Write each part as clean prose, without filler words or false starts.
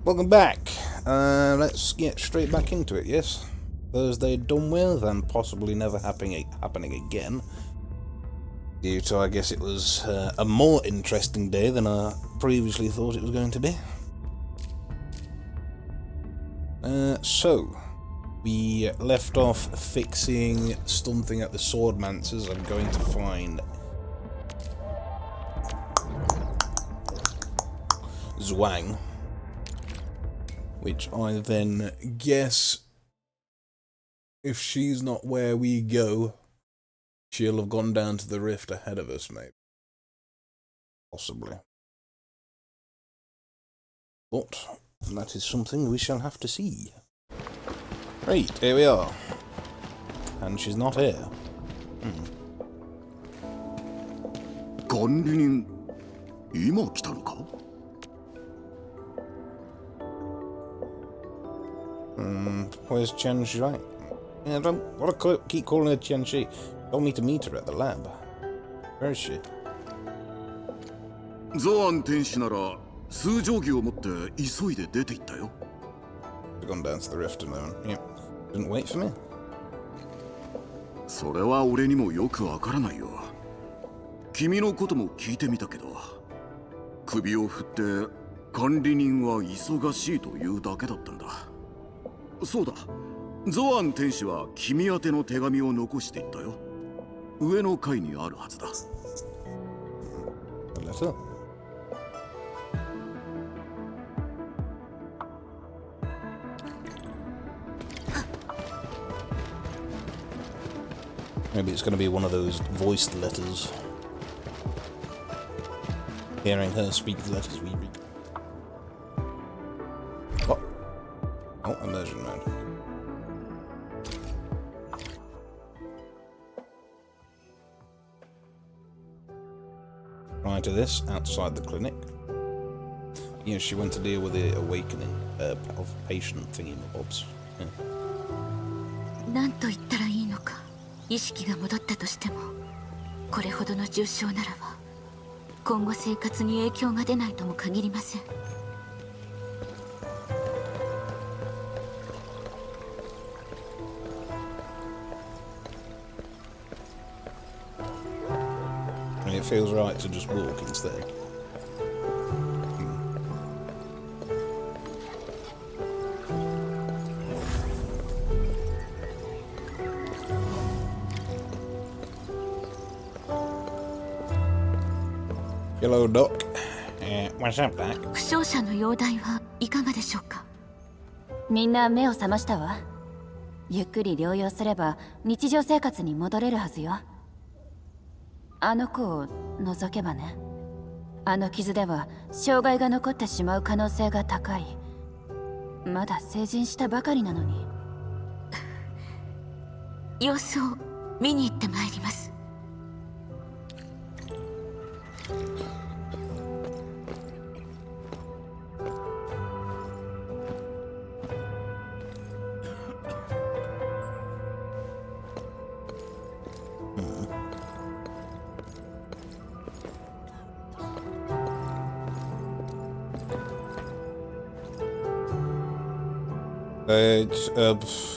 Welcome back. Let's get straight back into it, yes? Thursday done with, and possibly never happening again. Due to, I guess it was a more interesting day than I previously thought it was going to be. So, we left off fixing something at the Swordmancers. I'm going to find Zhuang, which I then guess, if she's not where we go, she'll have gone down to the rift ahead of us, maybe. Possibly. But that is something we shall have to see. Right, here we are. And she's not here. Where's Chen Shi? I don't want to keep calling her Chen Shi. Told me to meet her at the lab. Where is she? Zhuang 天使なら数定規を持って急いで出て行ったよ。 We've gone down to the rift alone. Yep. Didn't wait for me. それは俺にもよくわからないよ。君のことも聞いてみたけど、首を振って管理人は忙しいというだけだったんだ。そうだ、ゾアン天使は君宛ての手紙を残していったよ。上の階にあるはずだ。Maybe it's going to be one of those voiced letters. Hearing her speak the letters we read. Oh. Oh, immersion mode. Prior to this, outside the clinic, she went to deal with the awakening of patient thingy-mobs. Yeah. なんと言ったらいいのか。意識が戻ったとしても、これほどの重傷ならば今後生活に影響が出ないとも限りません。It feels right to just walk instead. Hello, Doc. What's up, Doc? 負傷者の容体はいかがでしょうか。みんな目を覚ましたわ。ゆっくり療養すれば日常生活に戻れるはずよ。あの子を除けばね。あの傷では障害が残ってしまう可能性が高い。まだ成人したばかりなのに。様子を見に行ってまいります。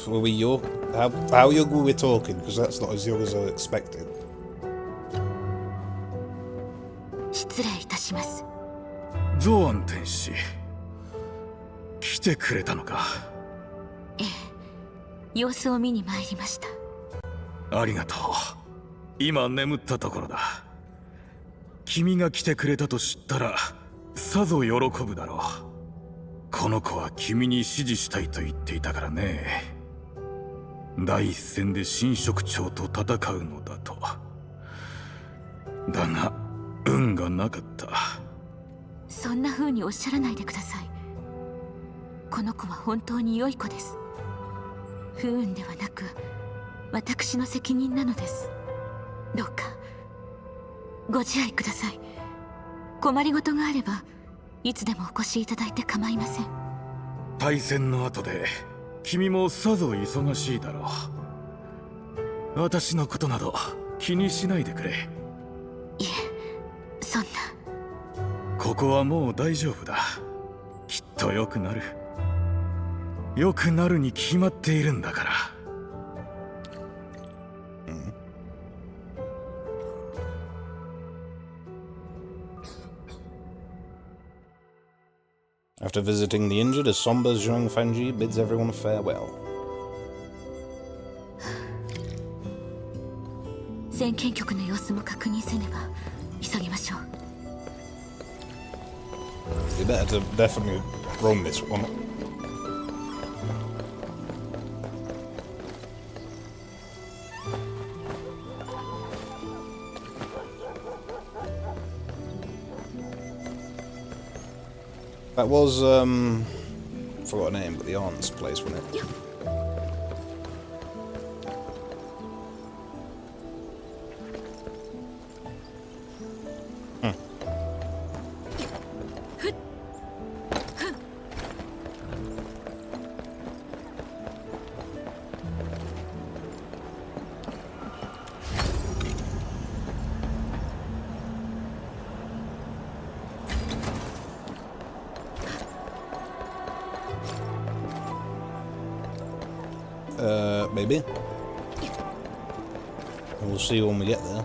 Were we young? How young were we talking? Because that's not as young as I expected. 失礼いたします。ゾアン天使、来てくれたのか。ええ、様子を見に参りました。ありがとう。今眠ったところだ。君が来てくれたと知ったらさぞ喜ぶだろう。この子は君に指示したいと言っていたからね。第一線で新職長と戦うのだと。だが運がなかった。そんな風におっしゃらないでください。この子は本当に良い子です。不運ではなく私の責任なのです。どうかご自愛ください。困りごとがあればいつでもお越しいただいて構いません。対戦の後で君もさぞ忙しいだろう。私のことなど気にしないでくれ。いえ、そんな。ここはもう大丈夫だ。きっと良くなる。良くなるに決まっているんだから。After visiting the injured, a somber Zhuang Fanji bids everyone farewell. 先見局の様子も確認せねば急ぎましょう。 You better to definitely run this one. That was, forgot her name, but the aunt's place, wasn't it? Maybe. We'll see when we get there.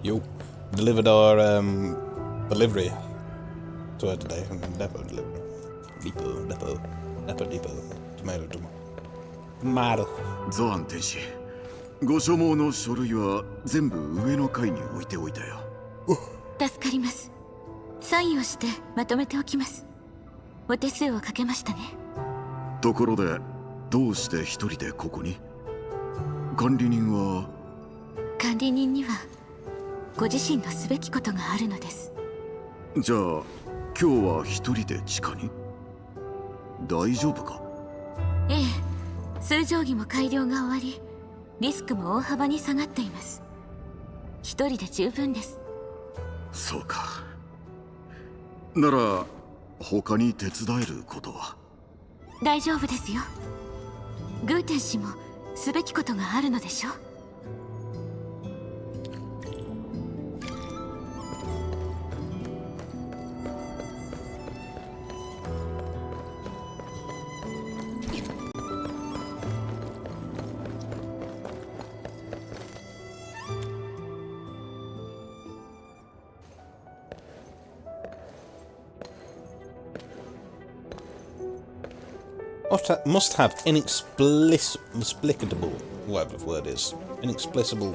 Yo, delivered our delivery to her today from depot delivery. Depot. Tomato. Zhuang 天使、ご所望の書類は全部上の階に置いておいたよ。助かります。サインをしてまとめておきます。お手数をかけましたね。ところで、どうして一人でここに？管理人は？管理人にはご自身のすべきことがあるのです。じゃあ今日は一人で地下に？大丈夫か？ええ、通常着も改良が終わり、リスクも大幅に下がっています。一人で十分です。そうか。なら他に手伝えることは？大丈夫ですよ。グーテン氏もすべきことがあるのでしょう。Must have inexplicable, whatever the word is, inexplicable,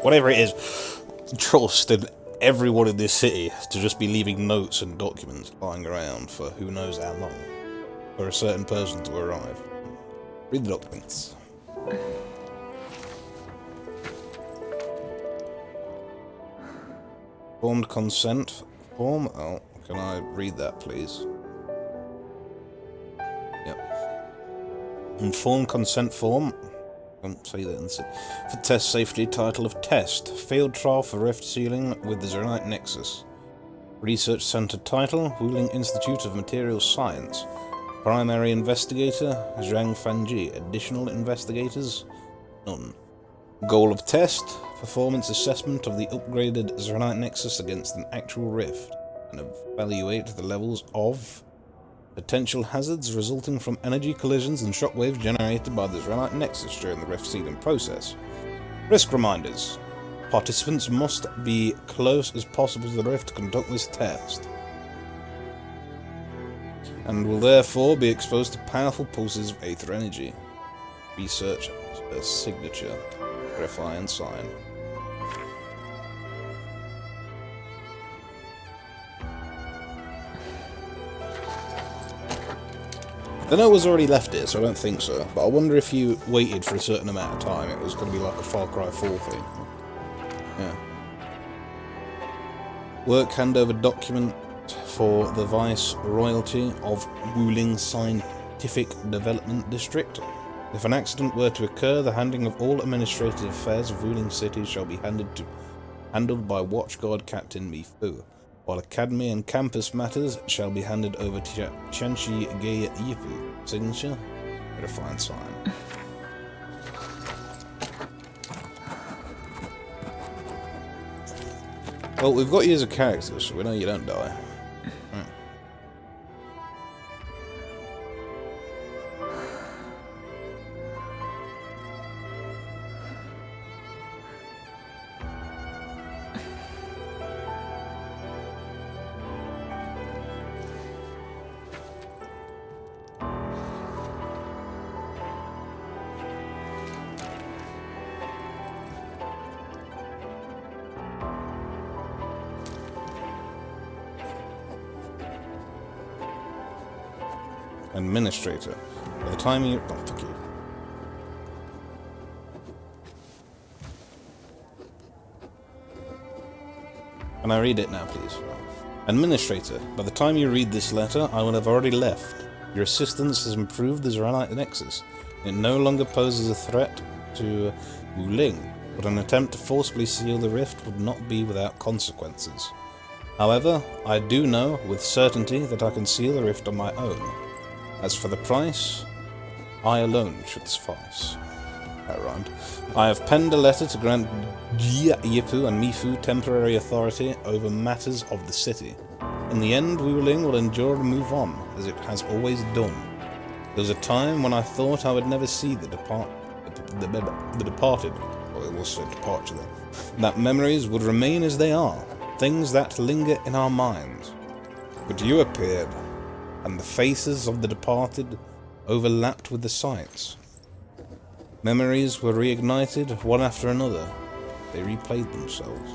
whatever it is, trust in everyone in this city to just be leaving notes and documents lying around for who knows how long, for a certain person to arrive. Read the documents. Formed consent form? Oh, can I read that, please? Informed consent form. Say that for test safety. Title of test: Field trial for rift sealing with the Arknight Nexus. Research center title: Wuling Institute of Materials Science. Primary investigator: Zhuang Fanji. Additional investigators: none. Goal of test: performance assessment of the upgraded Arknight Nexus against an actual rift, and evaluate the levels of Potential hazards resulting from energy collisions and shockwaves generated by the Zhuang Nexus during the rift sealing process. Risk reminders. Participants must be close as possible to the rift to conduct this test, and will therefore be exposed to powerful pulses of aether energy. Research a signature. Verify and sign. The note was already left here, so I don't think so. But I wonder if you waited for a certain amount of time, it was going to be like a Far Cry 4 thing. Yeah. Work handover document for the Vice Royalty of Wuling Scientific Development District. If an accident were to occur, the handling of all administrative affairs of Wuling City shall be handled by Watchguard Captain Mi Fu, while academy and campus matters shall be handed over to Chenshi Ge Yipu. Signature? Verify and sign. Well, we've got you as a character, so we know you don't die. Right. Administrator. By the time you... Oh, fuck you. Can I read it now, please? Administrator. By the time you read this letter, I will have already left. Your assistance has improved the Zhuang Nexus. It no longer poses a threat to Wuling, but an attempt to forcibly seal the rift would not be without consequences. However, I do know with certainty that I can seal the rift on my own. As for the price, I alone should suffice. That rhymed. I have penned a letter to grant Jia Yipu and Mifu temporary authority over matters of the city. In the end, Wuling will endure and move on, as it has always done. There was a time when I thought I would never see the departed, or it was a departure there, that memories would remain as they are, things that linger in our minds. But you appeared, and the faces of the departed overlapped with the sights. Memories were reignited, one after another. They replayed themselves.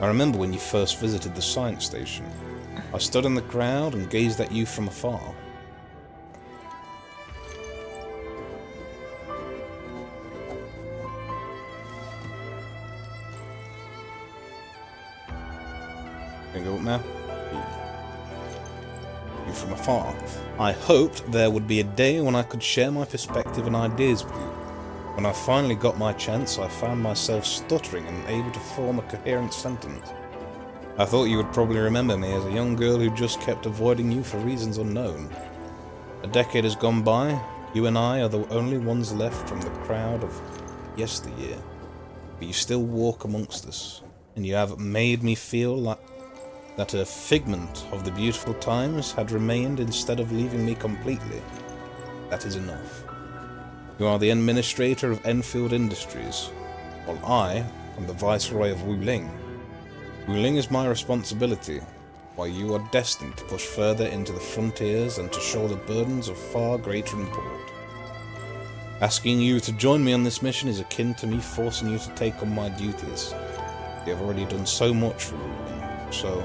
I remember when you first visited the science station. I stood in the crowd and gazed at you from afar. Can you go up now? You from afar. I hoped there would be a day when I could share my perspective and ideas with you. When I finally got my chance, I found myself stuttering and unable to form a coherent sentence. I thought you would probably remember me as a young girl who just kept avoiding you for reasons unknown. A decade has gone by. You and I are the only ones left from the crowd of yesteryear. But you still walk amongst us, and you have made me feel like that a figment of the beautiful times had remained instead of leaving me completely. That is enough. You are the administrator of Endfield Industries, while I am the Viceroy of Wuling. Wuling is my responsibility, while you are destined to push further into the frontiers and to shoulder burdens of far greater import. Asking you to join me on this mission is akin to me forcing you to take on my duties. You have already done so much for Wuling, so...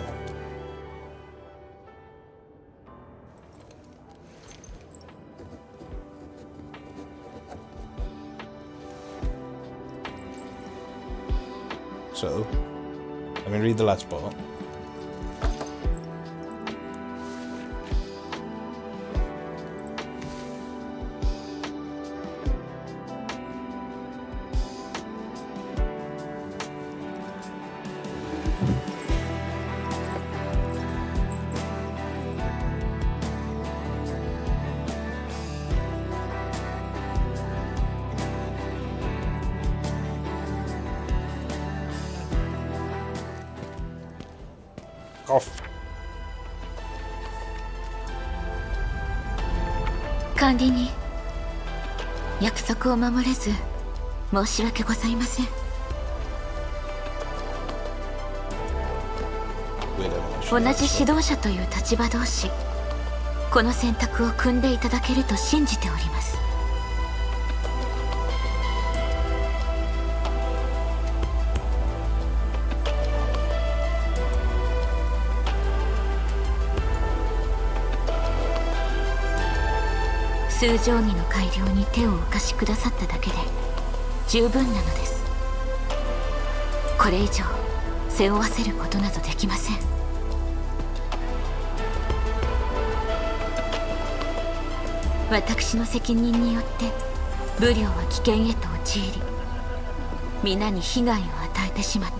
So, let me read the last part. off. 管理人、約束を守れず申し訳ございません。同じ指導者という立場同士、この選択を組んでいただけると信じております。数定規の改良に手をお貸しくださっただけで十分なのです。これ以上背負わせることなどできません。私の責任によって武領は危険へと陥り、皆に被害を与えてしまった。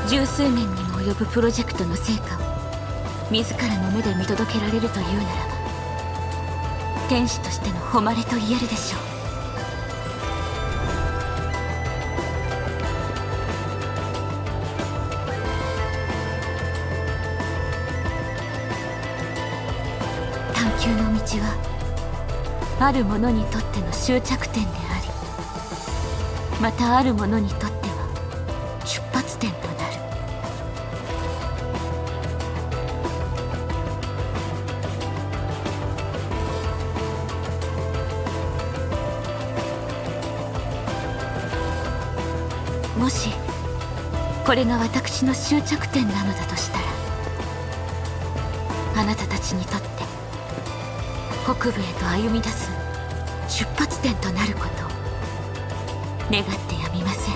十数年にも及ぶプロジェクトの成果を自らの目で見届けられるというならば、天使としての誉れと言えるでしょう。探求の道はある者にとっての終着点であり、またある者にとっては出発点となる。もしこれが私の終着点なのだとしたら、あなたたちにとって北部へと歩み出す出発点となることを願ってやみません。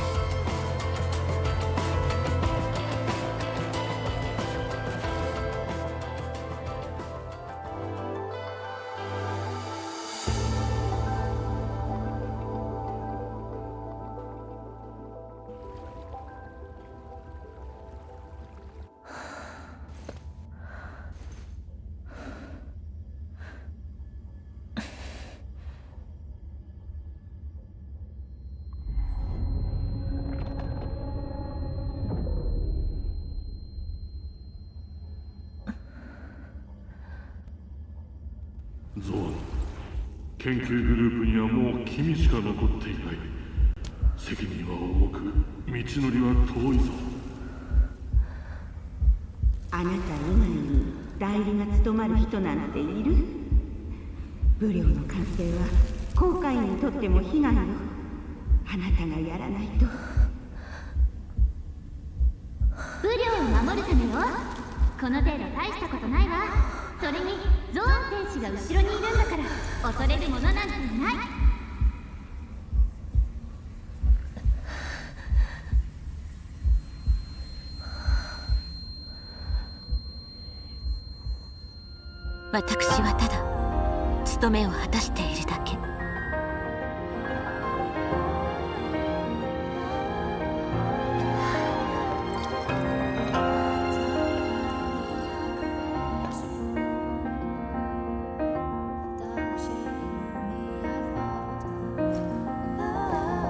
ゾーン、研究グループにはもう君しか残っていない。責任は重く、道のりは遠いぞ。あなた以外に代理が務まる人なんている？武領の完成は航海にとっても悲願よ。あなたがやらないと。武領を守るためよ。この程度大したことないわ。それにゾーン天使が後ろにいるんだから恐れるものなんていない。私はただ務めを果たしているだけ。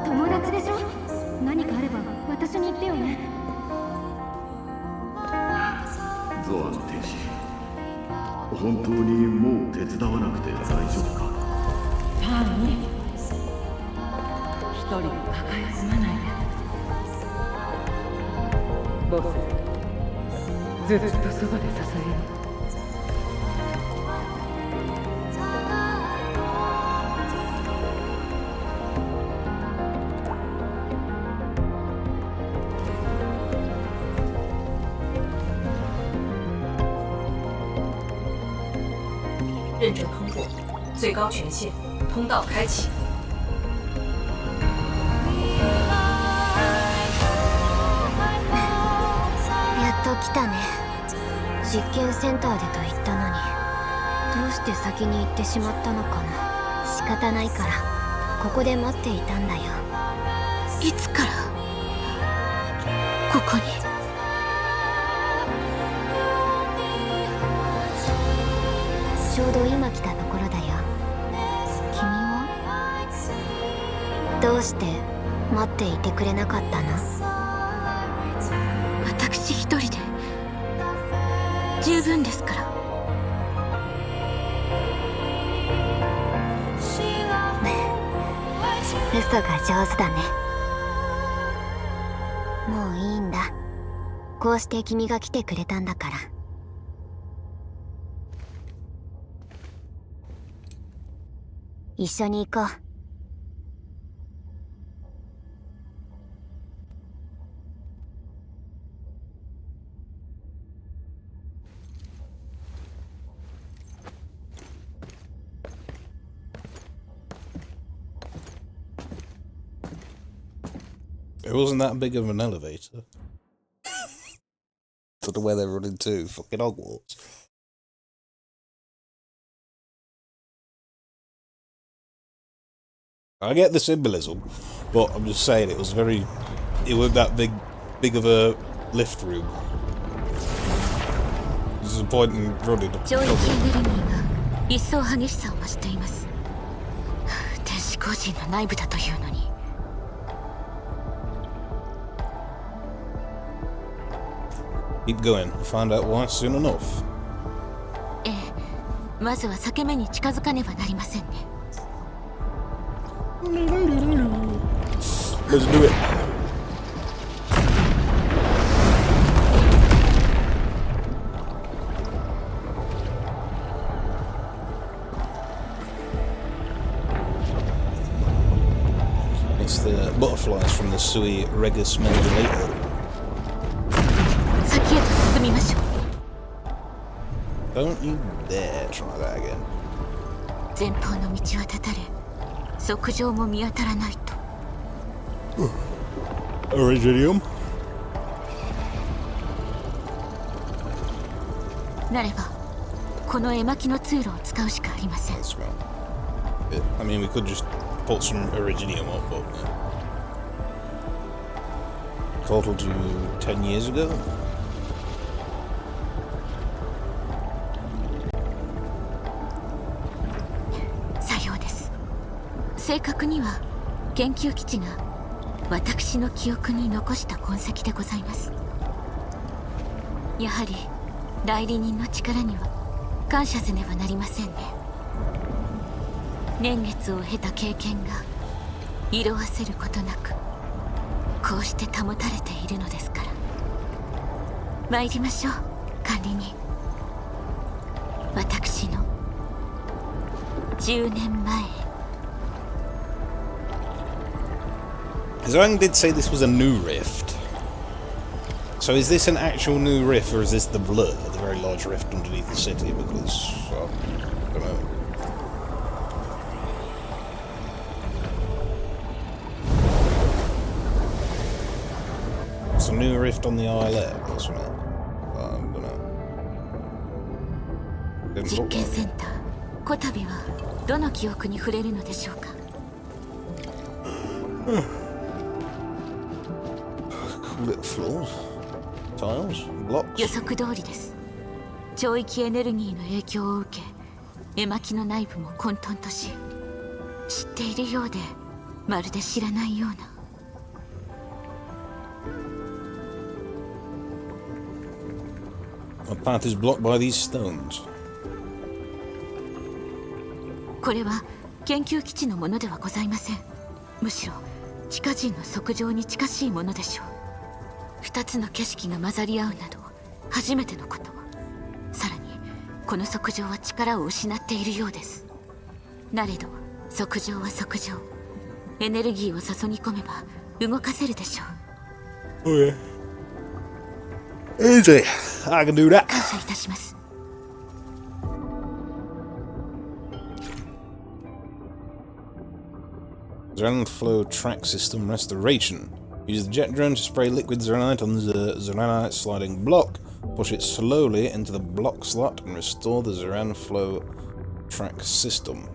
友達でしょ。何かあれば私に言ってよね。ゾアの天使、本当にもう手伝わなくて大丈夫か？パンに一人で抱え込まないで。ボス、ずっとそばで支えよう。认证通过，最高权限，通道开启。やっと来たね。実験センターでと言ったのに、どうして先に行ってしまったのかな。仕方ないからここで待っていたんだよ。いつから？こに。ちょうど今来たところだよ。君はどうして待っていてくれなかったの？私一人で十分ですから。嘘が上手だね。もういいんだ。こうして君が来てくれたんだから。一緒に行こう。It wasn't that big of an elevator. To the way they're running to fucking Hogwarts. I get the symbolism, but I'm just saying it wasn't that big of a lift room. There's a point in running. 上域エネルギーが一層激しさを増しています。天使工人の内部だというのに。Keep going. Find out why soon enough. ええ、まずは裂け目に近づかねばなりませんね。Let's do it. It's the butterflies from the Sui Regus Mandalator. 先へと進みましょう。 Don't you dare try that again. 前方の道は断たれ、側上も見当たらないと。Iridium. なればこの絵巻の通路を使うしかありません。 That's right. I mean, we could just put some Iridium up, but total to 10 years ago. さようです。正確には研究基地が私の記憶に残した痕跡でございます。やはり代理人の力には感謝せねばなりませんね。年月を経た経験が色あせることなくこうして保たれているのですから。参りましょう、管理人。私の10年前へ。 Zhuang did say this was a new rift. So is this an actual new rift, or is this the blur, the very large rift underneath the city? Because, I don't know. It's a new rift on the islet or something. I don't know. Didn't 実 look 験 like センター、こたびはどの記憶に触れるのでしょうか。 cool little floors. Tiles, blocks. 予測通りです。超域エネルギーの影響を受け、絵巻の内部も混沌とし、知っているようでまるで知らないような。 My path is blocked by these stones. これは研究基地のものではございません。むしろ地下人の側上に近しいものでしょう。二つの景色が混ざり合うなど初めてのこと。さらにこの側上は力を失っているようです。なれど側上は側上、エネルギーを注ぎ込めば動かせるでしょう。 Oh yeah. Easy. I can do that. 感謝いたします。 Zhuang flow track system restoration. Use the jet drone to spray liquid Zhuangite on the Zhuangite sliding block. Push it slowly into the block slot and restore the Zhuang flow track system.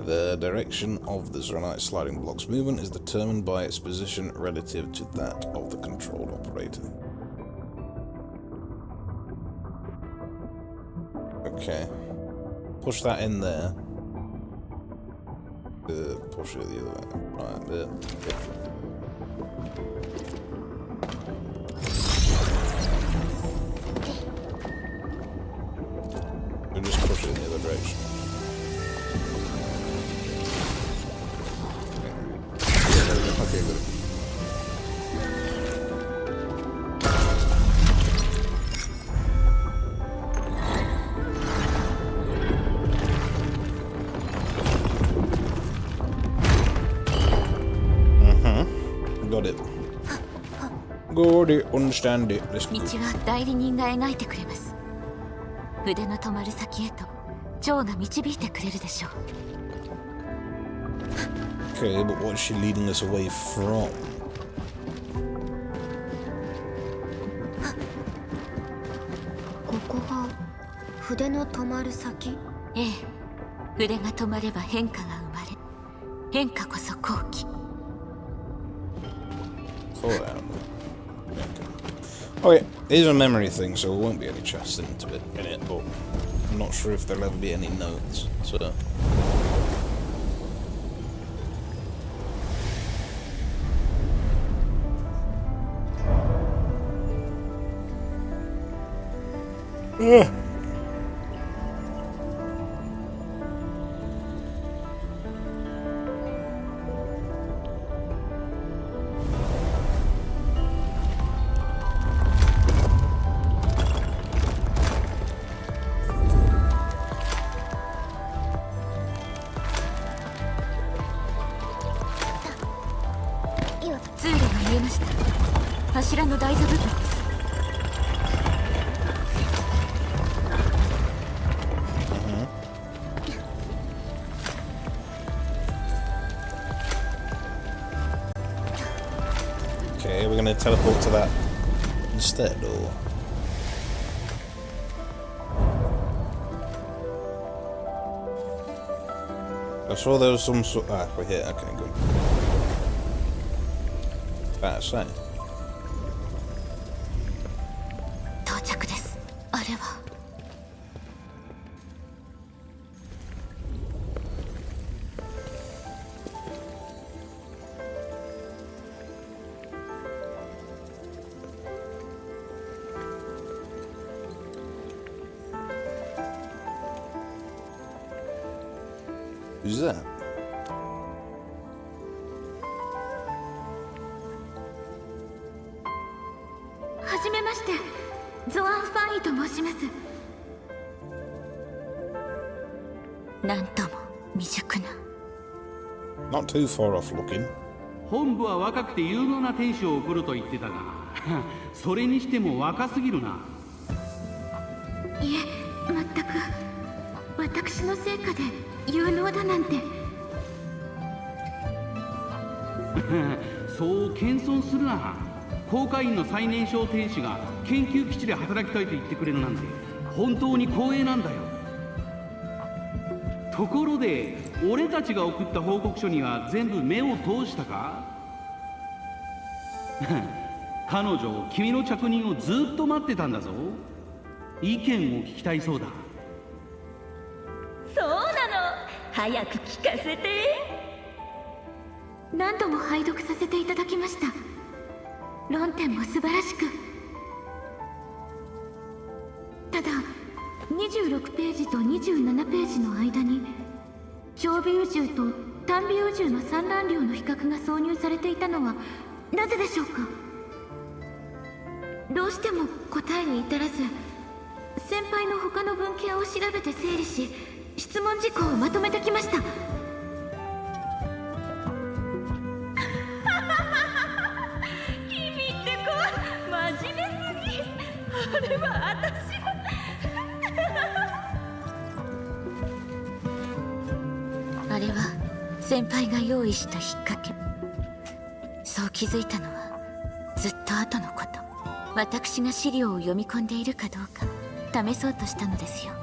The direction of the Arknights sliding block's movement is determined by its position relative to that of the control operator. Okay. Push that in there. Push it the other way. Right, there. We'll just push it in the other direction. Okay, good. Got it. Got it. Understand it. Let's go. 道は代理人が描いてくれます。筆の止まる先へとジョーが導いてくれるでしょう。Okay, but what's she leading us away from? ここが筆の止まる先？ええ、筆が止まれば変化が生まれ、変化こそ好機。Fall down. Okay, it is a memory thing, so there won't be any chests into it in it, but I'm not sure if there'll ever be any notes, so... Ugh. Okay, we're gonna teleport to that instead, or... I saw there was some sort... Ah, we're here, okay, good. Better say. 到着です。あれは。Who's that? はじめまして、ゾアン・ファンイと申します。なんとも未熟な。Not too far off looking. 本部は若くて有能な天使を送ると言ってたがそれにしても若すぎるな。いえ、全く。私の成果で有能だなんてそう謙遜するな。航海員の最年少天使が研究基地で働きたいと言ってくれるなんて本当に光栄なんだよ。ところで俺たちが送った報告書には全部目を通したか彼女君の着任をずっと待ってたんだぞ。意見を聞きたいそうだ。そうなの、早く聞かせて。何度も拝読させていただきました。論点も素晴らしく。ただ26ページと27ページの間に長尾宇宙と短尾宇宙の産卵量の比較が挿入されていたのはなぜでしょうか。どうしても答えに至らず、先輩の他の文献を調べて整理し、質問事項をまとめてきました。君って子真面目すぎ。あれは私あれは先輩が用意した引っ掛け。そう気づいたのはずっと後のこと。私が資料を読み込んでいるかどうか試そうとしたのですよ。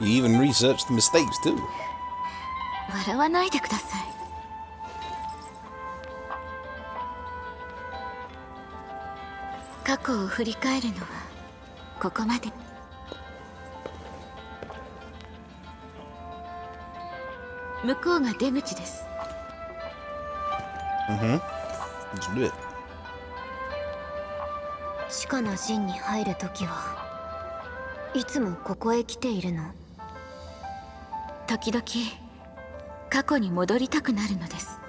You even researched the mistakes too. 笑わないでください。過去を振り返るのはここまで。向こうが出口です。Let's do it. 地下の陣に入るときはいつもここへ来ているの？時々過去に戻りたくなるのです。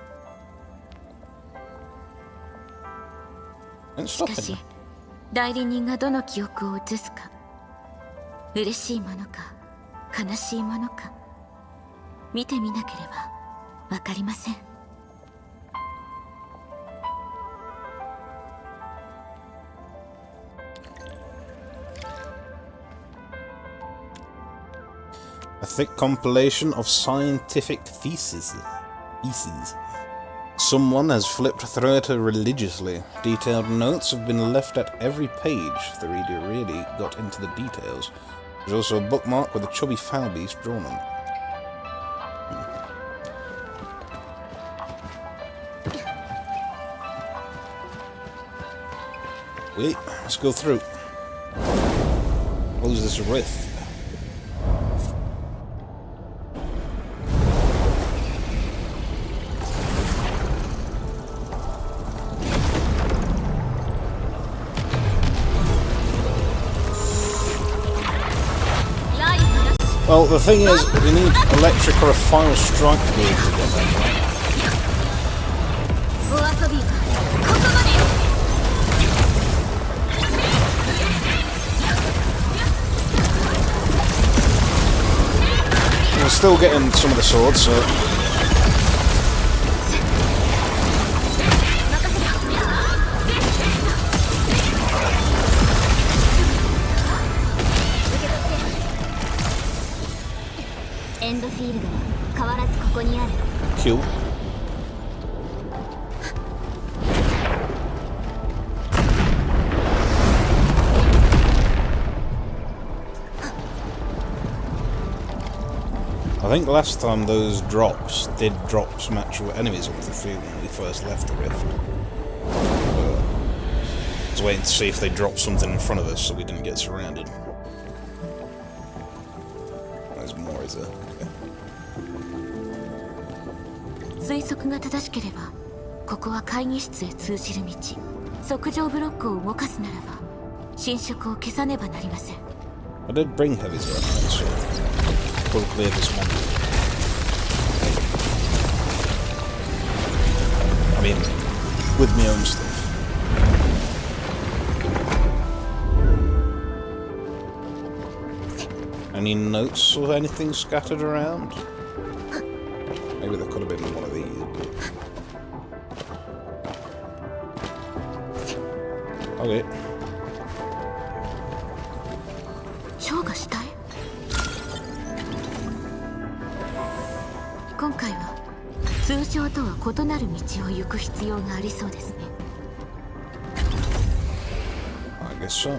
And しか stop し it. 代理人がどの記憶を移すか、嬉しいものか悲しいものか、見てみなければわかりません。 A thick compilation of scientific theses. Someone has flipped through it religiously. Detailed notes have been left at every page. The reader really got into the details. There's also a bookmark with a chubby foul beast drawn on it. Wait, let's go through. Close this rift. Well, the thing is, we need electric or a fire strike to be able to get that right. We're still getting some of the swords, so... Endfield は変わらずここにある。 Q. I think last time those drops did drop some actual enemies onto the field when we first left the rift. I was waiting to see if they dropped something in front of us so we didn't get surrounded. There's more, is there? Okay. 推測が正しければここは会議室へ通じる道。測定ブロックを動かすならば侵食を消さねばなりません。 I did bring heavy weapons, so we'll clear this one. I mean, with my own stuff. Any notes or anything scattered around? Maybe there could have been one of these. Okay. 蝶が下へ。今回は通常とは異なる道を行く必要がありそうですね。 I guess so.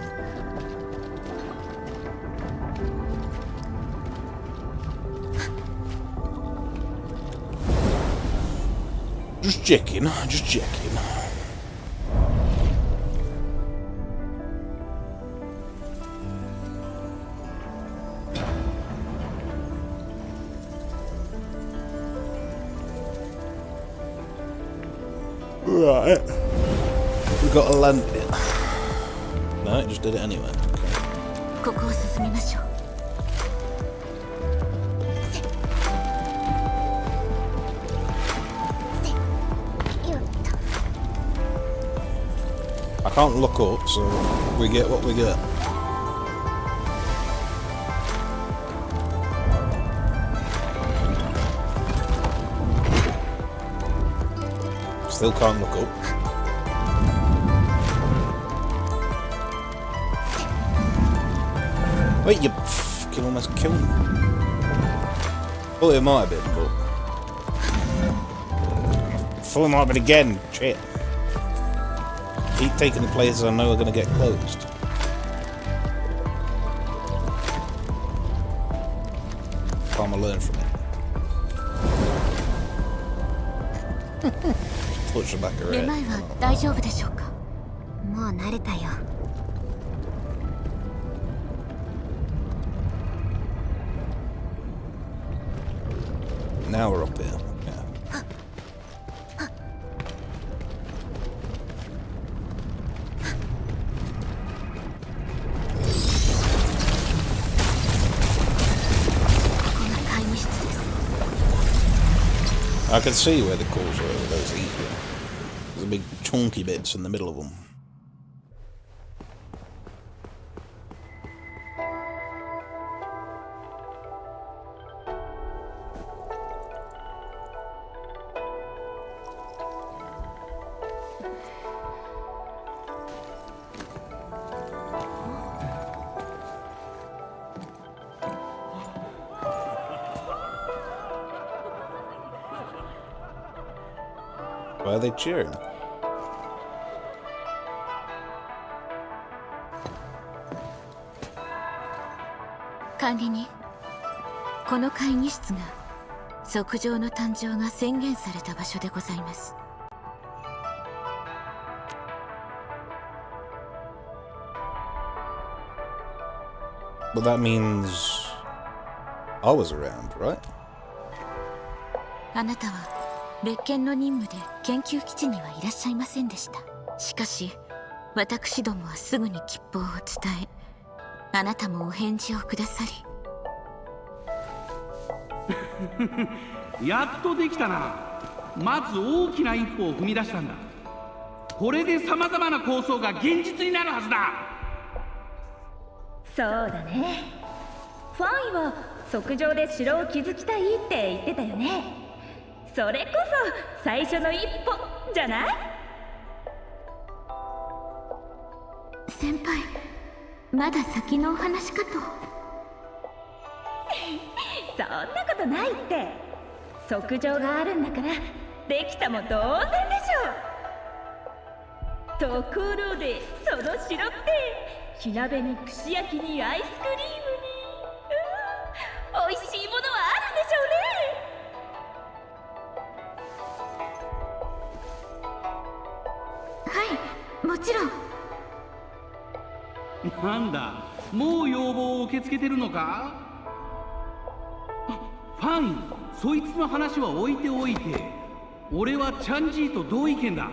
Just checking, just checking. Right. We got to land it. No, it just did it anyway. ここを進みましょう。 I can't look up, so we get what we get. Still can't look up. Wait, you fucking almost killed me. Thought it might have been, but... Thought it might have been again. Shit. Keep taking the places I know are going to get closed. Karma learn from it. Push her back め around. まいは大丈夫でしょうか。もう慣れたよ。Now we're up here. Yeah. ここが会議室です。 I could see where the cores were with those easier. There's a big chunky bits in the middle of them. Why are they cheering? 管理人、この会議室が即上の誕生が宣言された場所でございます。 But that means I was around, right? あなたは別件の任務で研究基地にはいらっしゃいませんでした。しかし私どもはすぐに吉報を伝え、あなたもお返事をくださり。やっとできたな。まず大きな一歩を踏み出したんだ。これで様々な構想が現実になるはずだ。そうだね。ファンイは即上で城を築きたいって言ってたよね。それこそ最初の一歩じゃない？先輩、まだ先のお話かと。そんなことないって。即上があるんだからできたも同然でしょ。ところでその城って火鍋に串焼きにアイスクリームに、美味しいものはあるんでしょうね。はい、もちろん。なんだ、もう要望を受け付けてるのか？ファン、そいつの話は置いておいて、俺はチャンジーと同意見だ。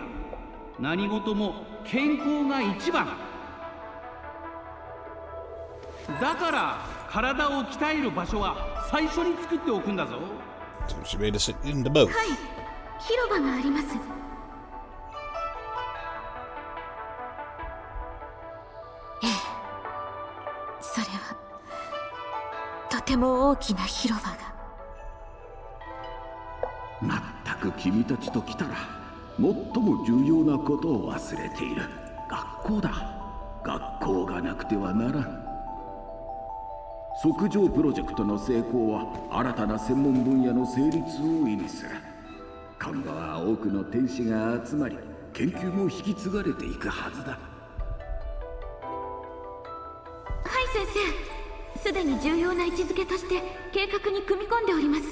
何事も健康が一番だから、体を鍛える場所は最初に作っておくんだぞ。 So she made us sit into both. はい、広場があります。ええ、それはとても大きな広場が。まったく君たちと来たら最も重要なことを忘れている。学校だ。学校がなくてはならん。即上プロジェクトの成功は新たな専門分野の成立を意味する。今後は多くの天使が集まり、研究も引き継がれていくはずだ。はい先生、すでに重要な位置づけとして計画に組み込んでおります。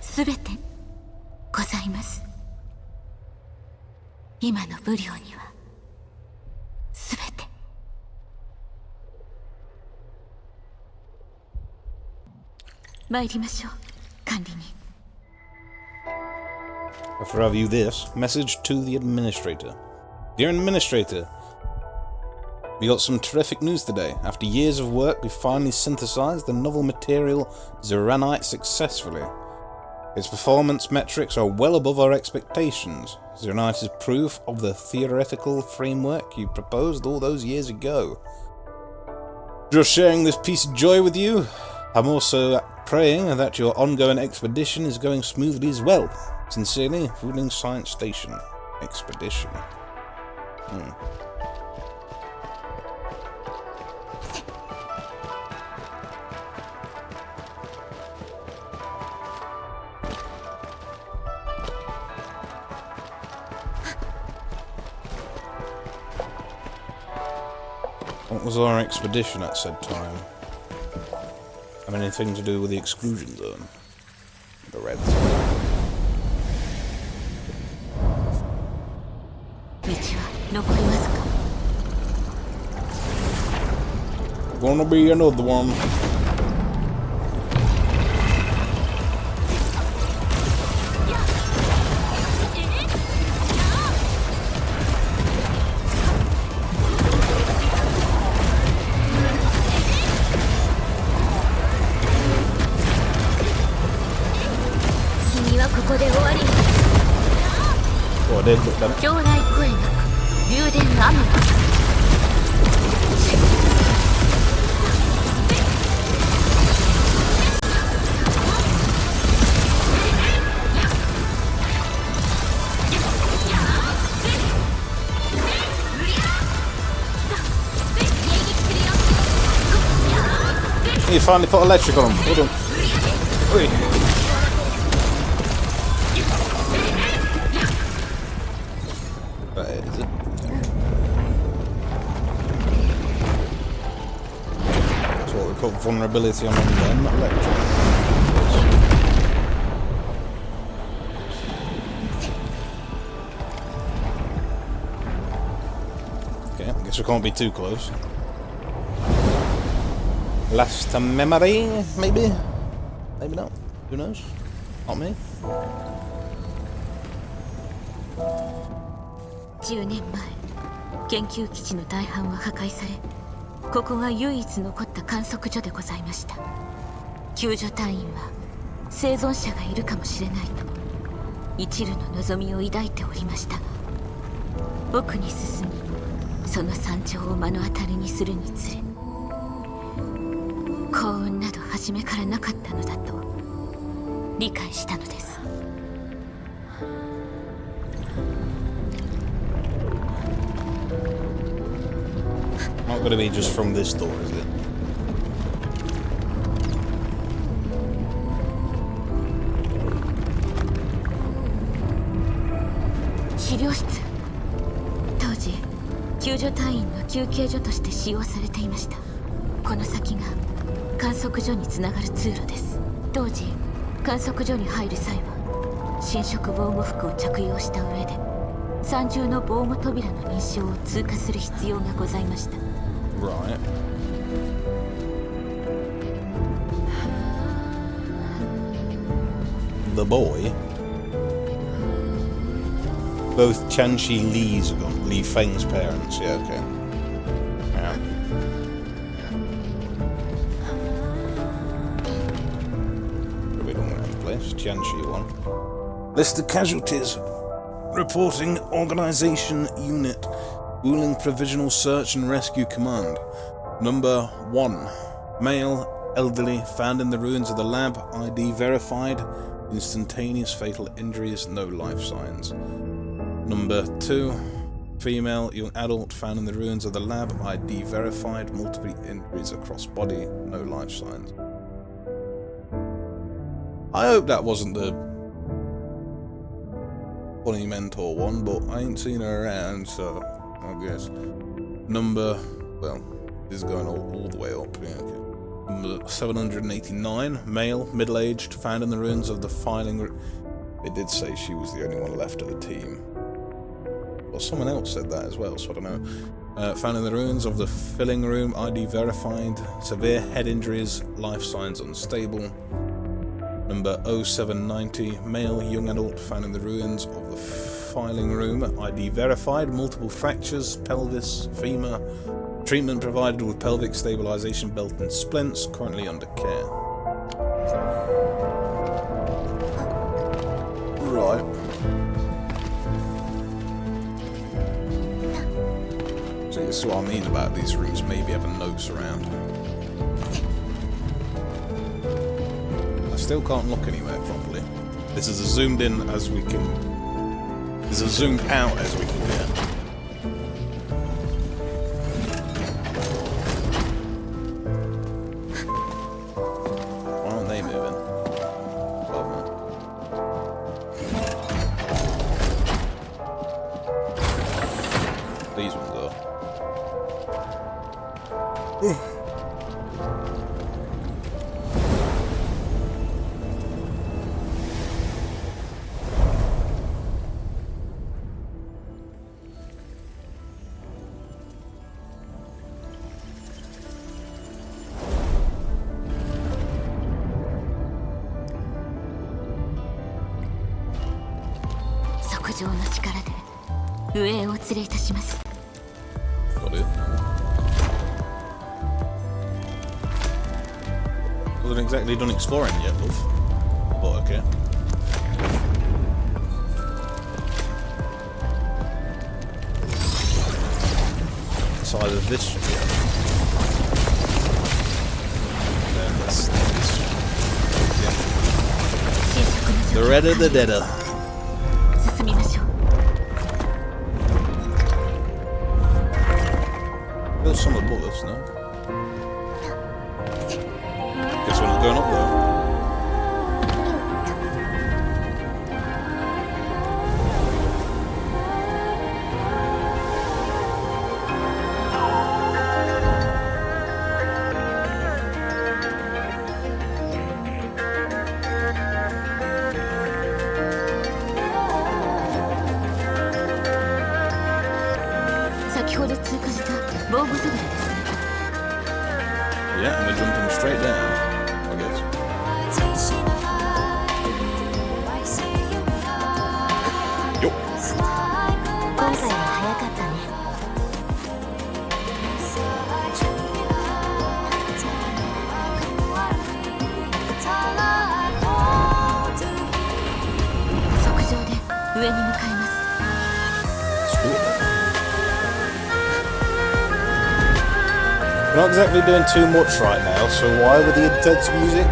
すべてございます。今の武領にはすべて。参りましょう、管理人。 Before I view this, message to the administrator. Dear administrator, we got some terrific news today. After years of work, we finally synthesized the novel material Zhuang successfully. Its performance metrics are well above our expectations. Zhuang is proof of the theoretical framework you proposed all those years ago. Just sharing this piece of joy with you. I'm also praying that your ongoing expedition is going smoothly as well. Sincerely, Ruling Science Station Expedition. What was our expedition at said time? Have anything to do with the exclusion zone? The red zone. Gonna be another one. Oh, I did look at it. You finally put electric on him. Hold on. Oi. Right, is it? That's what we put vulnerability on him then, not electric. Okay, I guess we can't be too close. Last memory, maybe? Maybe not. Who knows? Not me. 10年前、研究基地の大半は破壊され、ここが唯一残った観測所でございました。救助隊員は生存者がいるかもしれないと一縷の望みを抱いておりましたが、奥に進み、その惨状を目の当たりにするにつれ、幸運など初めからなかったのだと理解したのです。Not gonna be just from this door, is it? 資料室。当時、救助隊員の休憩所として使用されていました。この先が観測所につながる通路です。当時、観測所に入る際は侵食防護服を着用した上で三重の防護扉の認証を通過する必要がございました。Right. The boy. Both Chanshi Lee's are gone. Li Feng's parents. Yeah, okay. Yeah. We don't have a place. Chanshi one. List of casualties. Reporting Organization Unit. Wuling Provisional Search and Rescue Command. Number 1. Male, elderly, found in the ruins of the lab. ID verified. Instantaneous fatal injuries, no life signs. Number 2. Female, young adult, found in the ruins of the lab. ID verified. Multiple injuries across body, no life signs. I hope that wasn't the funny mentor one, but I ain't seen her around, so I guess. Number, well, this is going all the way up. Yeah, okay. Number 789, male, middle-aged, found in the ruins of the filing room. It did say she was the only one left of the team. Well, someone else said that as well, so I don't know. Found in the ruins of the filling room, ID verified, severe head injuries, life signs unstable. Number 0790, male, young adult, found in the ruins of the filing room, ID verified, multiple fractures, pelvis, femur, treatment provided with pelvic stabilization belt and splints, currently under care. Right. See, this is what I mean about these rooms maybe having notes around. Still can't look anywhere properly. This is as zoomed in as we can. This is as zoomed out as we can get. Why aren't they moving? These ones are. 即上の力で上へお連れいたします。 Got it. Wasn't exactly done exploring yet, love. But okay. Side of this should be up. Then this. Yeah. The redder the deader. 進みましょう。 There's some above us, no? Guess we're not going up there. Yeah, and we're jumping straight down, I guess. Yup. 今回は早かったね。側上で上に向かいます。 Let's do it. We're not exactly doing too much right now, so why with the intense music?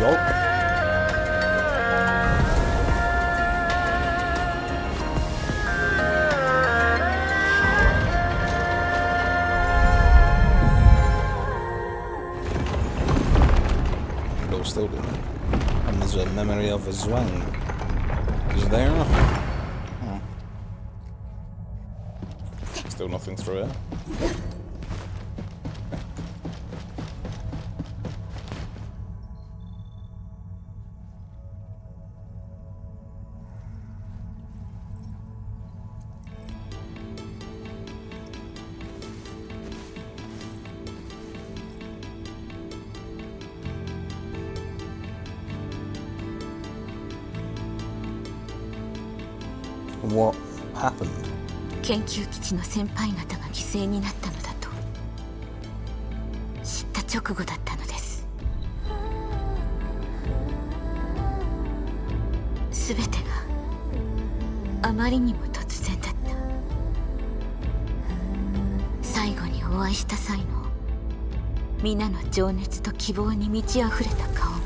Yup. Still doing it. And there's a memory of a Zhuang. Is there? Oh. Still nothing through it. What happened? 研究基地の先輩方が犠牲になったのだと知った直後だったのです。全てがあまりにも突然だった。最後にお会いした際の皆の情熱と希望に満ち溢れた顔も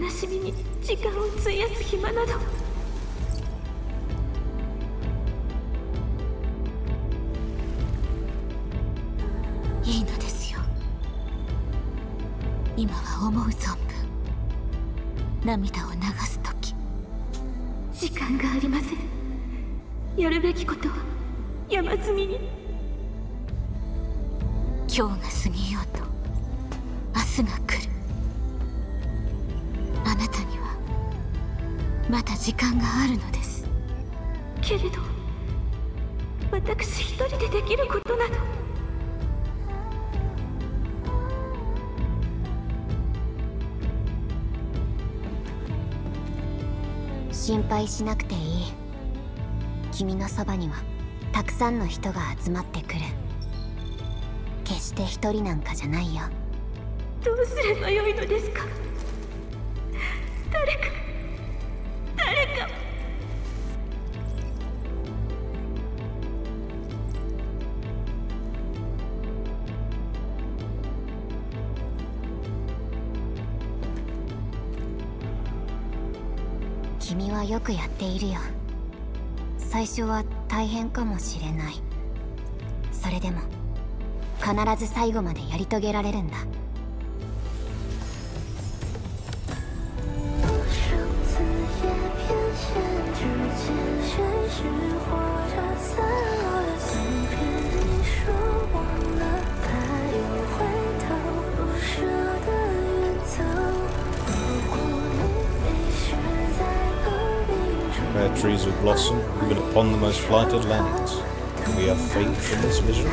悲しみに時間を費やす暇など。いいのですよ。今は思う存分涙を流す時。時間がありません。やるべきことは山積みに。今日が過ぎようと明日が来る。あなたにはまだ時間があるのです。けれど私一人でできることなど。心配しなくていい。君のそばにはたくさんの人が集まってくる。決して一人なんかじゃないよ。どうすればよいのですか？誰か。君はよくやっているよ。最初は大変かもしれない。それでも必ず最後までやり遂げられるんだ。Fair trees will blossom, even upon the most blighted lands. We have faith in this vision.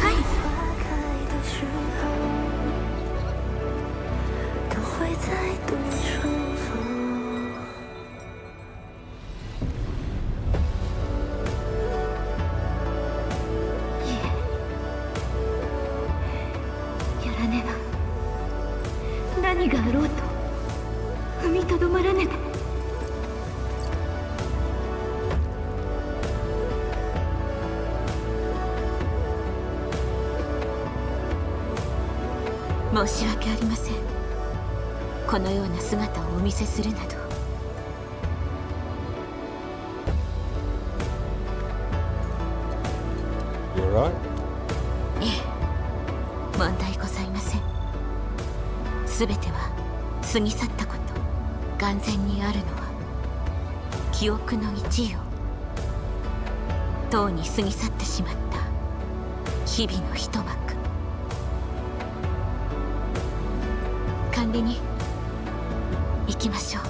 やらねば。何があろうと踏みとどまらねば。申し訳ありません。このような姿をお見せするなど。You're right. ええ、問題ございません。すべては過ぎ去ったこと。眼前にあるのは記憶の一葉。とうに過ぎ去ってしまった日々の一幕。管理に行きましょう。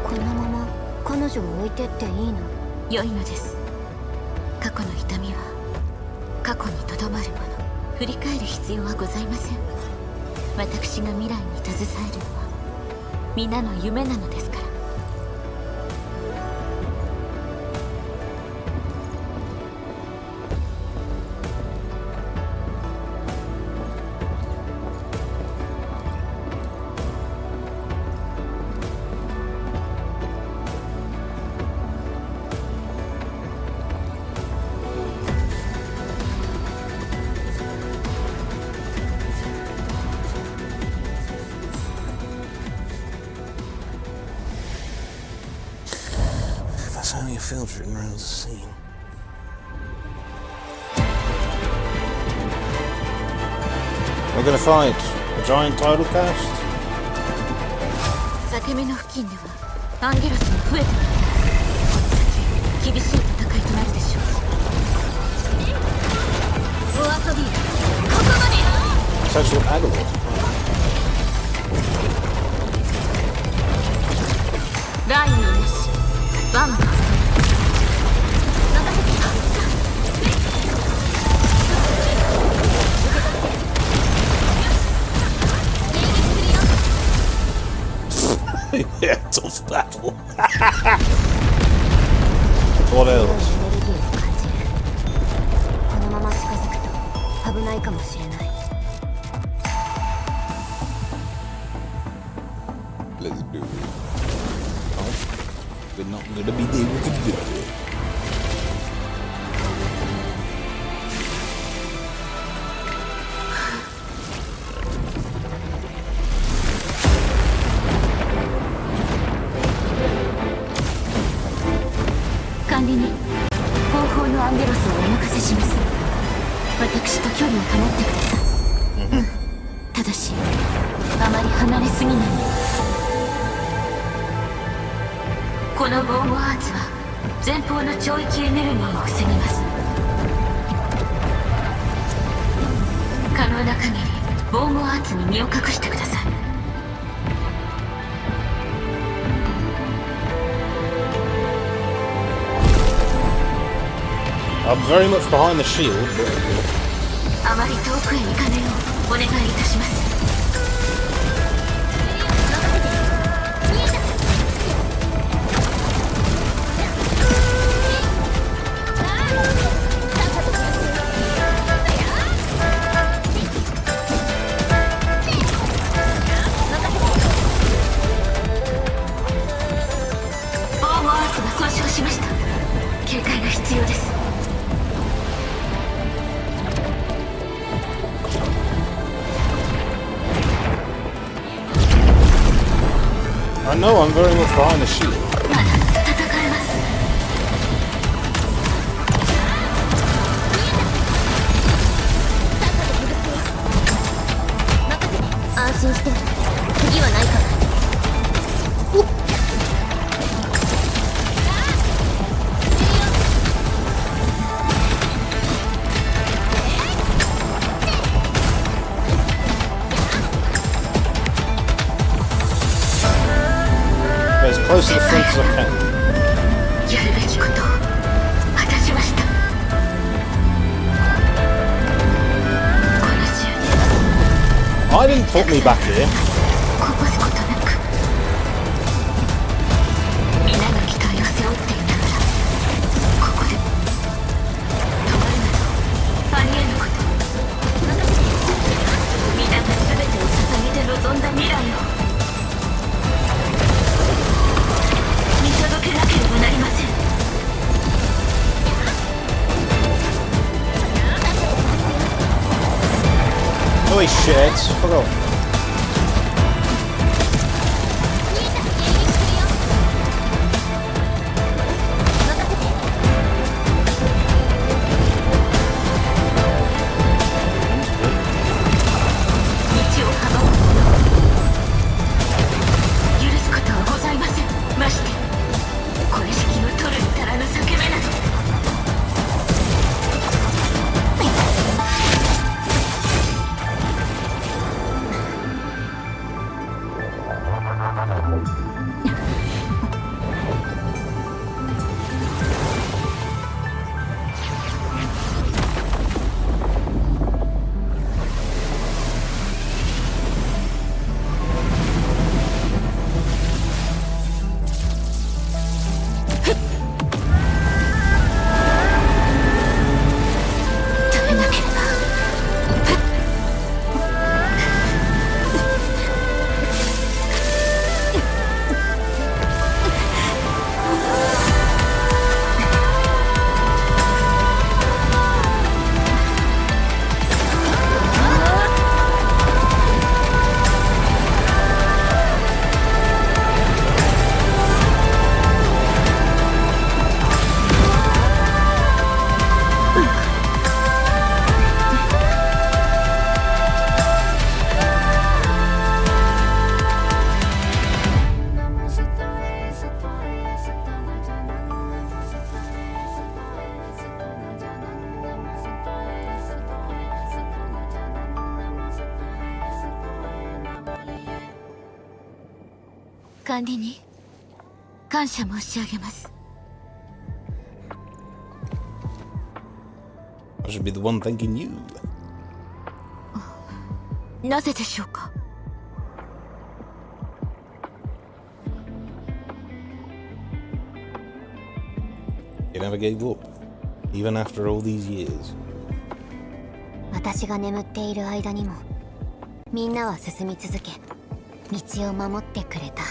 このまま彼女を置いてっていいの？良いのです。過去の痛みは過去にとどまるもの。振り返る必要はございません。私が未来に携えるのは皆の夢なのですから。That's only a filtering around the scene. We're gonna fight a giant tidal cast. 裂け目の付近ではアンゲロスが増えている。この先厳しい戦いとなるでしょう。お遊びここまでよ。 It's actually Agalor. ラインなしバンバン。Yeah, tough battle. What else? このまま近づくと危ないかもしれない。 Let's do it. Oh, we're not gonna be able to do it. 管理に後方のアンゲロスをお任せします。私と距離を保ってください。うん。ただしあまり離れすぎないよう。このボームアーツは前方の超域エネルギーを防ぎます。可能な限り防護アーツに身を隠してください。I'm very much behind the shield, but... あまり遠くへ行かぬようお願いいたします。防護アーツが損傷しました。警戒が必要です。I know I'm very much behind the shield. まだ戦えます。安心して次はないから。As close to the front as I can. やるべきことを果たしました。この銃で I didn't put me back here. こぼすことなく皆の期待を背負っていながらここで止まるなどありえぬこと。皆が全てを捧げて臨んだ未来を見届けなければなりません。Oh, he shits. Fuck off. I 管理人、感謝申し上げます。I should be the one thanking you. なぜでしょうか。You never gave up, even after all these years. 私が眠っている間にもみんなは進み続け道を守ってくれた。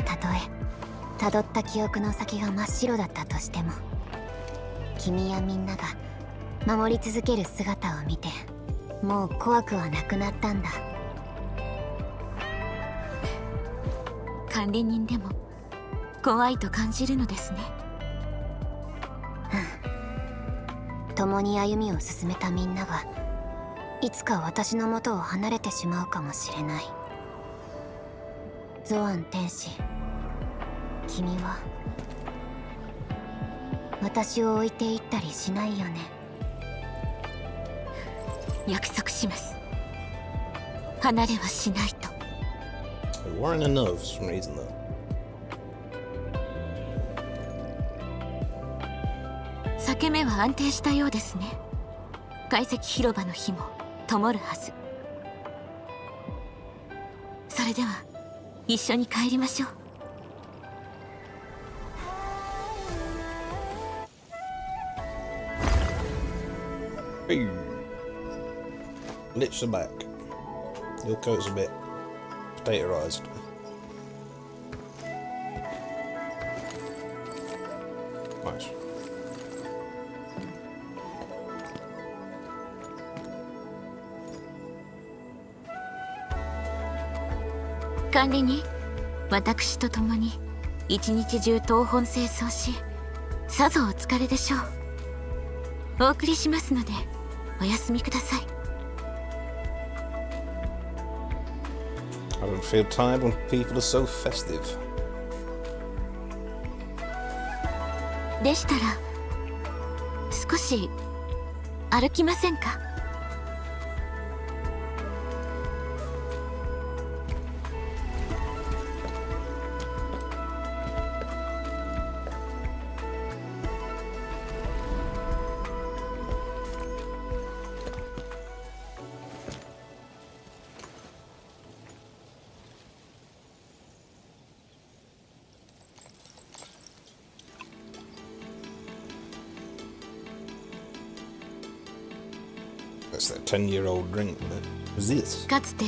たとえ辿った記憶の先が真っ白だったとしても君やみんなが守り続ける姿を見てもう怖くはなくなったんだ。管理人でも怖いと感じるのですね。共に歩みを進めたみんながいつか私の元を離れてしまうかもしれない。ゾアン天使、君は私を置いていったりしないよね。約束します。離れはしないと。 It weren't enough for some reason though. 裂け目は安定したようですね。解析広場の火も灯るはず。それでは一緒に帰りましょう。Hey. Lips are back. Your coat's a bit potatoized. Nice. 管理人、私と共に一日中東本清掃し、さぞお疲れでしょう。お送りしますのでお休みください。 I don't feel tired when people are so festive. でしたら少し歩きませんか？That's that 10-year-old drink. What's this? かつて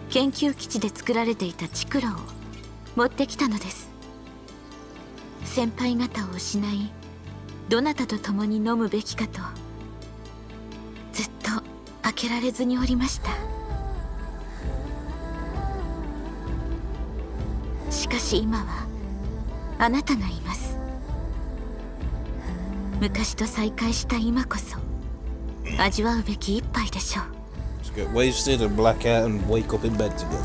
研究基地で作られていたチクロを持ってきたのです。先輩方を失い、どなたと共に飲むべきかとずっと開けられずにおりました。しかし今はあなたがいます。昔と再会した今こそ味わうべき一杯でしょう。 Just get wasted and black out and wake up in bed together.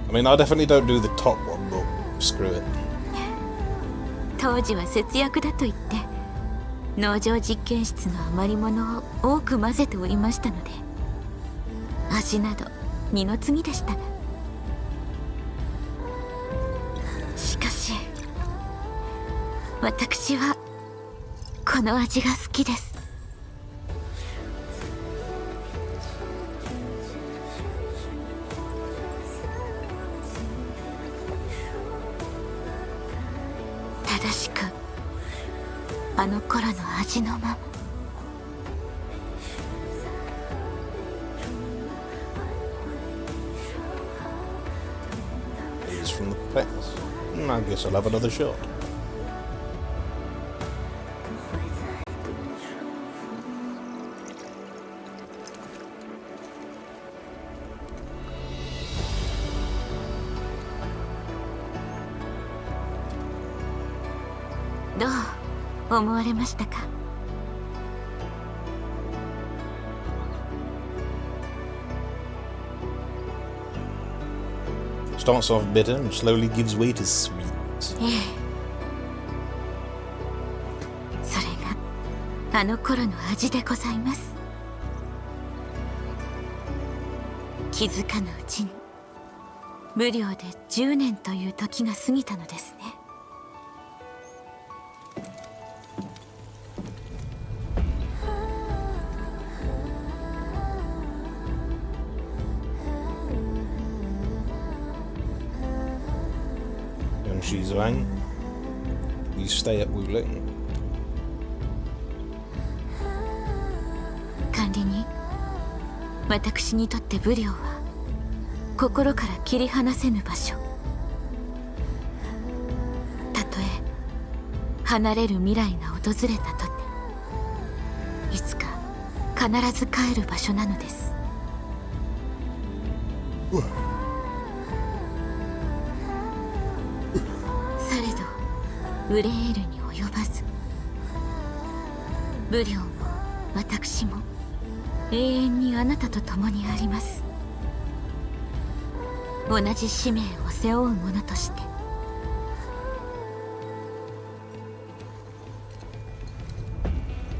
I mean, I definitely don't do the top one, but screw it. 当時は節約だと言って農場実験室の余り物を多く混ぜておりましたので、味など二の次でしたが、しかし私はこの味が好きです。正しくあの頃の味のまま。 These from the pets. I guess I'll have another shot.どう思われましたか？ Starts off bitter and slowly gives way to sweet. ええ、それがあの頃の味でございます。気づかぬうちに無料で10年という時が過ぎたのですね。 Zhuang, you stay at Wuling. 管理人、私にとって武領は心から切り離せぬ場所。たとえ離れる未来が訪れたとて、いつか必ず帰る場所なのです。されどウレールに及ばず、武領も私も永遠にあなたと共にあります。同じ使命を背負う者として。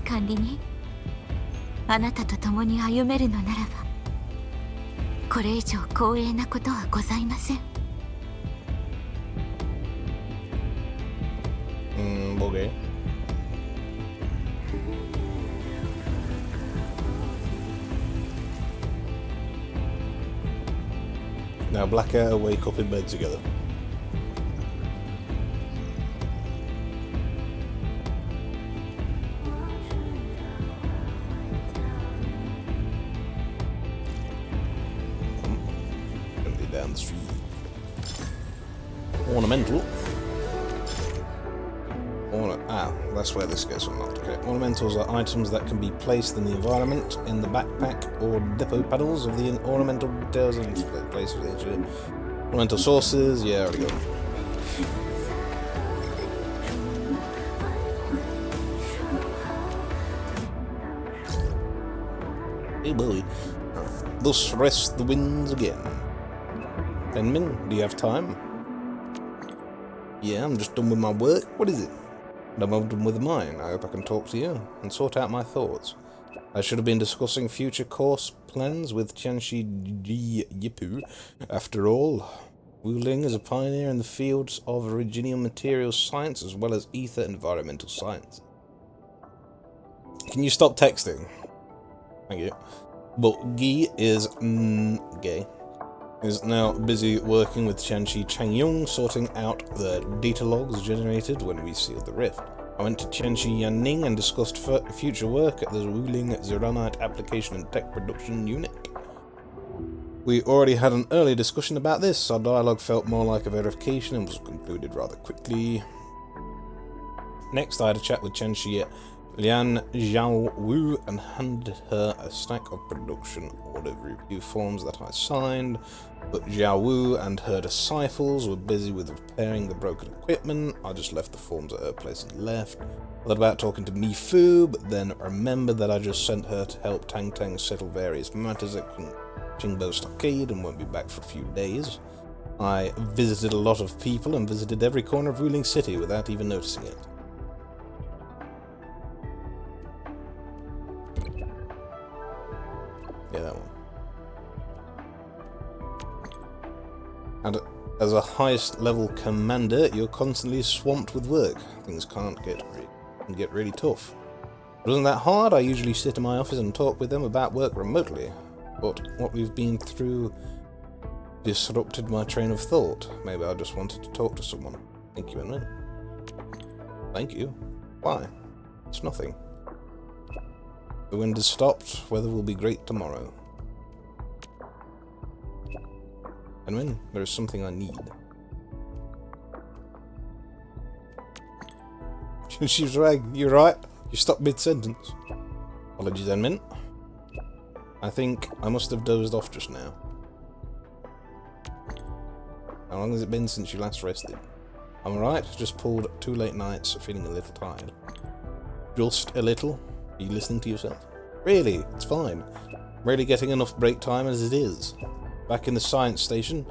管理人、あなたと共に歩めるのならば、これ以上光栄なことはございません。Okay. Now Blackhair will wake up in bed together. Gently down the street. Ornamental. That's where this gets unlocked. Okay. Ornamentals are items that can be placed in the environment, in the backpack or depot panels of the ornamental details and places. Ornamental sources, yeah, already got them. Hey boy. Thus rest the winds again. Penman, do you have time? Yeah, I'm just done with my work. What is it? I'm done with mine. I hope I can talk to you and sort out my thoughts. I should have been discussing future course plans with Tianshi Yipu. After all, Wu Ling is a pioneer in the fields of original materials science as well as ether environmental science. Can you stop texting? Thank you. But Guy is gay. Is now busy working with Tianshi Changyong, sorting out the data logs generated when we sealed the rift. I went to Tianshi Yanning and discussed future work at the Wuling Zeronite Application and Tech Production Unit. We already had an early discussion about this. Our dialogue felt more like a verification and was concluded rather quickly. Next, I had a chat with Tianshi Lian Zhao Wu and handed her a stack of production order review forms that I signed, but Zhao Wu and her disciples were busy with repairing the broken equipment. I just left the forms at her place and left. I thought about talking to Mi Fu, but then remembered that I just sent her to help Tang Tang settle various matters at Qingbo Stockade and won't be back for a few days. I visited a lot of people and visited every corner of Wuling City without even noticing it. Yeah, that one. And as a highest level commander, you're constantly swamped with work. Things can get really tough. It wasn't that hard. I usually sit in my office and talk with them about work remotely. But what we've been through disrupted my train of thought. Maybe I just wanted to talk to someone. Thank you, Edmund. Thank you. Why? It's nothing. The wind has stopped. Weather will be great tomorrow. Edwin, there is something I need. She's right. You're right. You stopped mid-sentence. Apologies, Edmund. I think I must have dozed off just now. How long has it been since you last rested? I'm alright. Just pulled 2 late nights, feeling a little tired. Just a little? Are you listening to yourself? Really? It's fine. I'm really getting enough break time as it is. Back in the science station.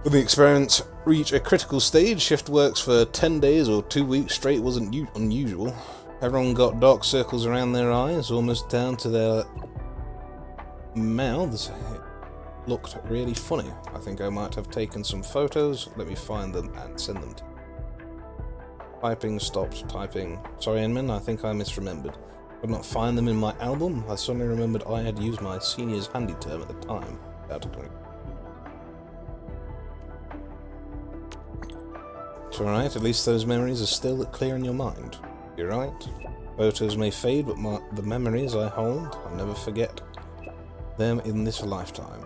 When the experiments reach a critical stage, shift works for 10 days or 2 weeks straight wasn't unusual. Everyone got dark circles around their eyes, almost down to their mouths. It looked really funny. I think I might have taken some photos. Let me find them and send them to you. Typing stopped typing. Sorry, Inman, I think I misremembered. Could not find them in my album. I suddenly remembered I had used my senior's handy term at the time. It's alright, at least those memories are still clear in your mind. You're right. Photos may fade, but the memories I hold, I'll never forget them in this lifetime.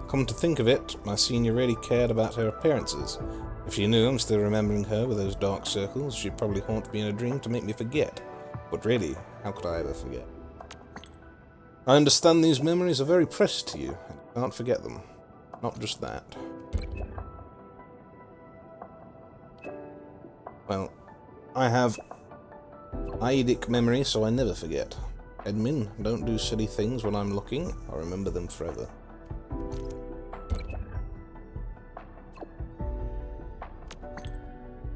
Come to think of it, my senior really cared about her appearances. If she knew I'm still remembering her with those dark circles, she'd probably haunt me in a dream to make me forget. But really, how could I ever forget? I understand these memories are very precious to you, and you can't forget them. Not just that. Well, I have Eidic memory, so I never forget. Admin, don't do silly things when I'm looking. I'll remember them forever.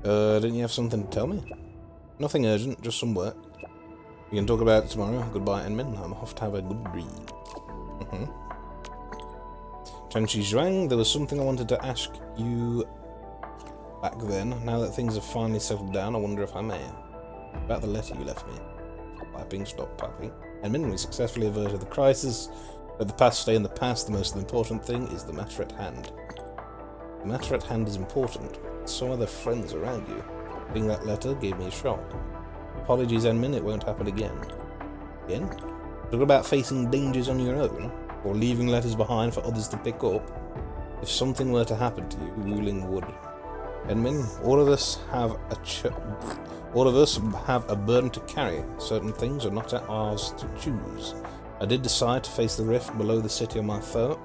Didn't you have something to tell me? Nothing urgent, just some work. We can talk about it tomorrow. Goodbye, Enmin. I'm off to have a good dream. Chanchi Zhuang, there was something I wanted to ask you back then. Now that things have finally settled down, I wonder if I may. About the letter you left me. Piping, stop piping. Enmin, we successfully averted the crisis. Let the past stay in the past. The most important thing is the matter at hand. The matter at hand is important. So are the friends around you. Reading that letter gave me a shock. Apologies, Enmin, it won't happen again. Again? Talk about facing dangers on your own, or leaving letters behind for others to pick up. If something were to happen to you, Wuling would. Enmin, all of us have a burden to carry. Certain things are not ours to choose. I did decide to face the rift below the city on my phone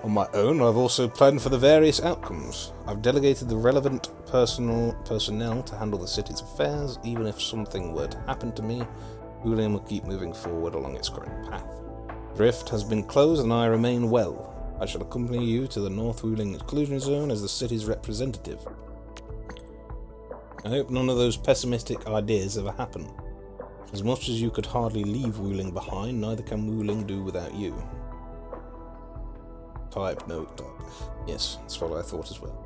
on my own. I've also planned for the various outcomes. I've delegated the relevant personnel to handle the city's affairs. Even if something were to happen to me, Wuling will keep moving forward along its current path. The rift has been closed and I remain well. I shall accompany you to the North Wuling exclusion zone as the city's representative. I hope none of those pessimistic ideas ever happen. As much as you could hardly leave Wuling behind, neither can Wuling do without you. Type, note, type. Yes, that's what I thought as well.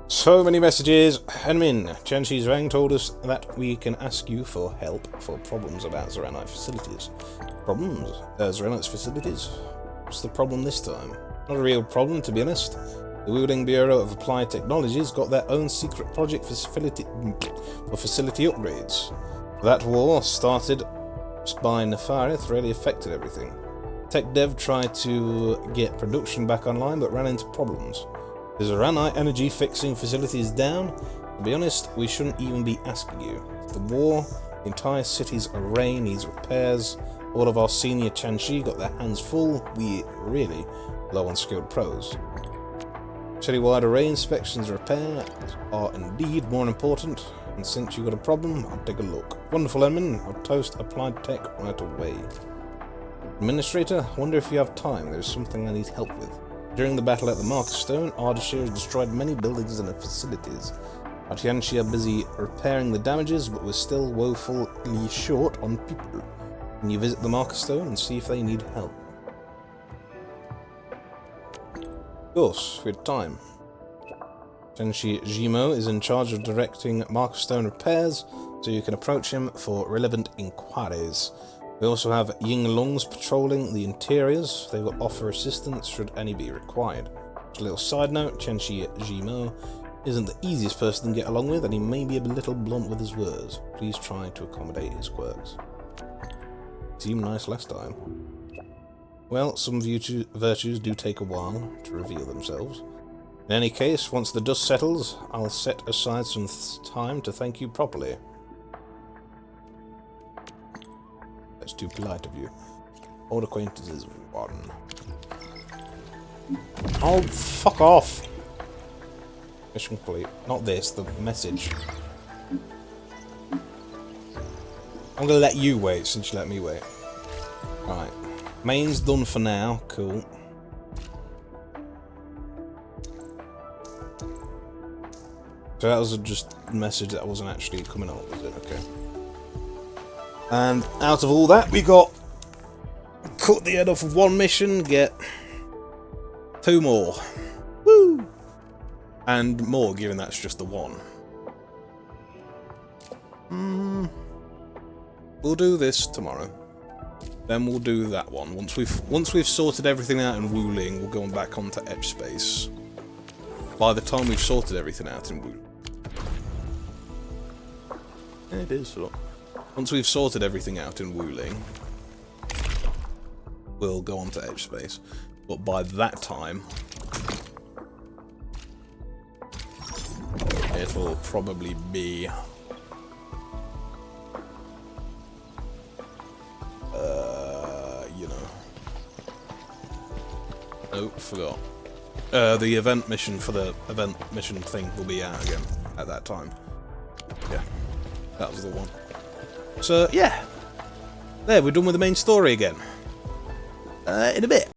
So many messages. Enmin, Chanchi Zhuang told us that we can ask you for help for problems about Zhuang facilities. Problems? Zhuang's facilities? What's the problem this time? Not a real problem, to be honest. The Wuling Bureau of Applied Technologies got their own secret project for facility upgrades. That war, started by Nefarith, really affected everything. Tech Dev tried to get production back online, but ran into problems. Is Arknight energy fixing facilities down? To be honest, we shouldn't even be asking you. The war, the entire city's array needs repairs. All of our senior Chanchi got their hands full. We really low on skilled pros. Citywide array inspections and repairs are indeed more important. And since you got a problem, I'll take a look. Wonderful, Edmund. I'll toast applied tech right away. Administrator, I wonder if you have time. There's something I need help with. During the battle at the Marker Stone, Ardashir has destroyed many buildings and facilities. Our Tianchi are busy repairing the damages, but we're still woefully short on people. Can you visit the Marker Stone and see if they need help? Of course, we have time. Tenshi Jimo is in charge of directing Marker Stone repairs, so you can approach him for relevant inquiries. We also have Ying Lungs patrolling the interiors. They will offer assistance should any be required. Just a little side note, Chenshi Jimo isn't the easiest person to get along with, and he may be a little blunt with his words. Please try to accommodate his quirks. Seemed nice last time. Well, some virtues do take a while to reveal themselves. In any case, once the dust settles, I'll set aside some time to thank you properly. That's too polite of you. Old acquaintances, one. Oh, fuck off! Mission complete. Not this, the message. I'm gonna let you wait since you let me wait. Right. Main's done for now. Cool. So that was just a message that wasn't actually coming up, was it? Okay. And out of all that, we got cut the head off of one mission, get 2 more. Woo! And more, given that's just the one. We'll do this tomorrow. Then we'll do that one. Once we've sorted everything out in Wuling, we'll go on back onto Edge Space. By the time we've sorted everything out in Wuling. It is so. Once we've sorted everything out in Wuling, we'll go on to Edge Space. But by that time, it'll probably be you know. Oh, forgot. The event mission for the event mission thing will be out again at that time. Yeah, that was the one. So, yeah. There, we're done with the main story again. In a bit.